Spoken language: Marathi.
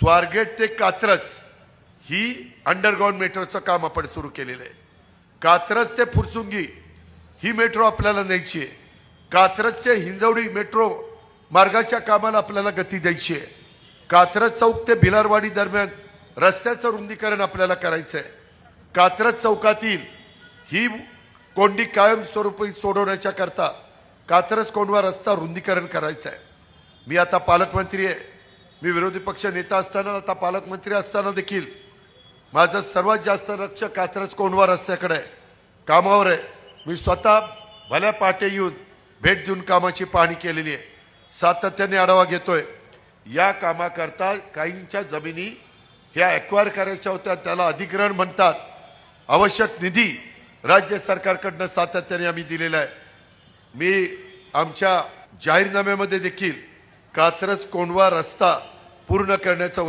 स्वारगेट ते कात्रज ही अंडरग्राउंड मेट्रोचं काम आपण सुरू केलेलं आहे। कात्रज ते फुरसुंगी ही मेट्रो आपल्याला न्यायची आहे। कात्रज ते हिंजवडी मेट्रो मार्गाच्या कामाला आपल्याला गती द्यायची आहे। कात्रज चौक ते भिलारवाडी दरम्यान रस्त्याचं रुंदीकरण आपल्याला करायचं आहे। कात्रज चौकातील ही कोंडी कायमस्वरूपी सोडवण्याच्या करता कात्रज कोंढवा रस्ता रुंदीकरण करायचं आहे। मी आता पालकमंत्री आहे, मी विरोधी पक्ष नेता असताना आता पालकमंत्री असताना देखील माझं सर्वात जास्त लक्ष कात्रज कोंढवा रस्त्याकडे आहे, कामावर आहे। मी स्वतः भल्या पाटे येऊन भेट देऊन कामाची पाहणी केलेली आहे, सातत्याने आढावा घेतोय। या कामाकरता काहींच्या जमिनी ह्या ॲक्वायर करायच्या होत्या, त्याला अधिग्रहण म्हणतात। आवश्यक निधी राज्य सरकारकडनं सातत्याने आम्ही दिलेला आहे। मी आमच्या जाहीरनाम्यामध्ये देखील कात्रज कोंढवा रस्ता पूर्ण करण्याचं